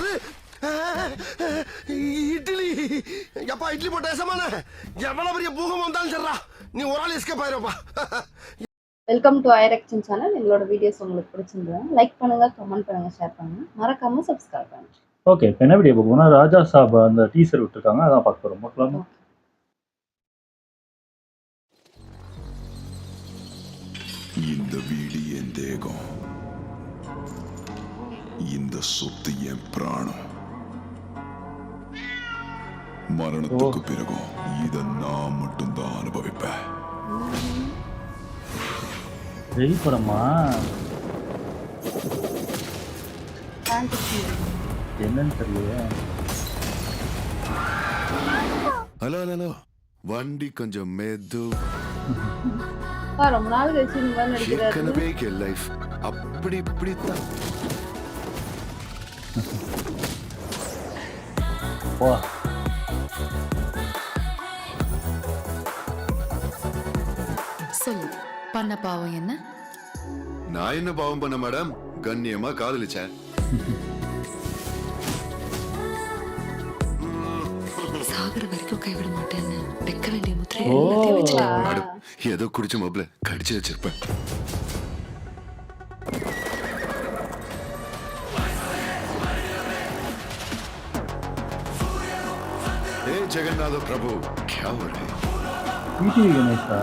என்னது இட்லி? எப்பா இட்லி போட்ட ஏசமான எவ்வளவு பெரிய பூகம் வந்தாலும் சரிடா, நீ ஒரு ஆள் எஸ்கேப் ஆயிருப்பா. வெல்கம் டு ஐரெக்ஷன் சேனல். எங்களோட வீடியோஸ் உங்களுக்கு பிடிச்சிருந்தா லைக் பண்ணுங்க, கமெண்ட் பண்ணுங்க, ஷேர் பண்ணுங்க, மறக்காம சப்ஸ்கிரைப் பண்ணுங்க. ஓகே, இப்போ என்ன வீடியோ பார்ப்போம்னா ராஜா சாப் அந்த டீசர் விட்டுருக்காங்க, அதான் பார்க்க போகிறோம். பார்க்கலாமா? இந்த வீடு என் தேகம், இந்த சொத்து என் பிராணம். மரணத்துக்கு பிறகும் இதை நான் மட்டும்தான் அனுபவிப்பேன். வெய் படமா? என்னன்னு தெரியல. ஹலோ ஹலோ, வண்டி கொஞ்சம் மெது. ரொம்ப நாள் கழிச்சு இந்த மாதிரி நடிக்கிறாரு. ஏற்கனவே லைஃப் அப்படி இப்படித்தான். வா, சொல்லு, பண்ண பாவம் என்ன? நான் என்ன பாவம் பண்ண மேடம்? கண்ணியமா காதலிச்சேன். சாகர வரைக்கும் கைவிட மாட்டேன்னு வைக்க வேண்டிய முத்திரை எல்லாத்தையும் வச்சிருக்கேன். மேடம், ஏதோ குடிச்ச மாப்பிள கடிச்சு வச்சிருப்பேன். हे जगन्नाथ प्रभु, क्या हो रहा है? டிடிவி கணேஷா?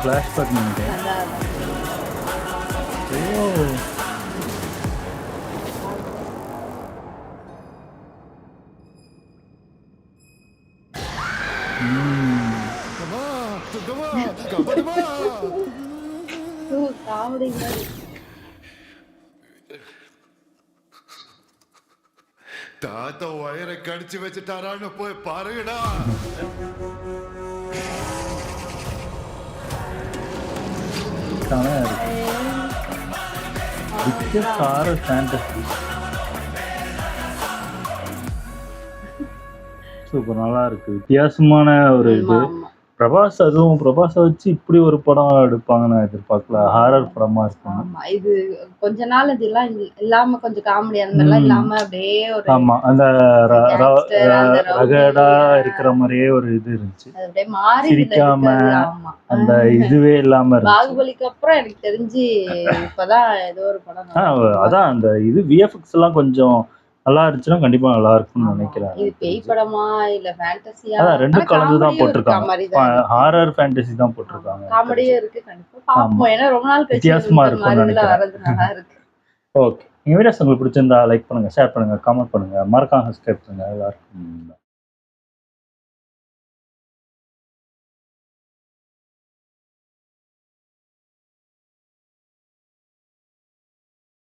ஃப்ளாஷ்பேக் நினைக்கிறேன். ஓ, காமெடி மாதிரி. தாத்தா வயரை கடிச்சு வச்சுட்டாரான்னு போய் பாருங்கடா. சூப்பர், நல்லா இருக்கு. வித்தியாசமான ஒரு இது. ஆமா. பிரபாஸ், அதுவும் பிரபாஸை வச்சு இப்படி ஒரு படம் எடுப்பாங்க நான் எதிர்பார்க்கல. ஹாரர் படமா இருக்கும். ஆமா, இது கொஞ்ச நாள் இதெல்லாம் இல்லாம கொஞ்சம் காமெடி அந்த மாதிரிலாம் இல்லாம அப்படியே ஒரு ஆமா, அந்த gangster, அந்த rowdy, ரகடா இருக்கிற மாதிரியே ஒரு இது இருந்துச்சு. அது அப்படியே மாறி சிரிக்காம இருக்காது. ஆமா, அந்த இதுவே இல்லாம இருந்துச்சு. பாகுபலிக்கு அப்புறம் எனக்கு தெரிஞ்சு இப்பதான் ஏதோ ஒரு படம் அதான் அந்த இது விஎஃப்எக்ஸ் எல்லாம் கொஞ்சம் நல்லா இருந்துச்சுன்னா கண்டிப்பா நல்லா இருக்கும்னு நினைக்கிறேன். இது பேய் படமா இல்ல ஃபேண்டசியா? அதான் ரெண்டும் கலந்துதான் போட்டிருக்காங்க. ஹாரர் ஃபேண்டசி தான் போட்டிருக்காங்க. காமெடியும் இருக்கு. கண்டிப்பா பாப்போம். ஏன்னா ரொம்ப நாள் கழிச்சு வித்தியாசமா இருக்கும்னு நினைக்கிறேன். வரது நல்லா இருக்கு. ஓகே, எங்க வீடியோஸ் உங்களுக்கு பிடிச்சிருந்தா லைக் பண்ணுங்க, ஷேர் பண்ணுங்க, கமெண்ட் பண்ணுங்க, மறக்காம சப்ஸ்கிரைப் பண்ணுங்க. எல்லாருக்கும்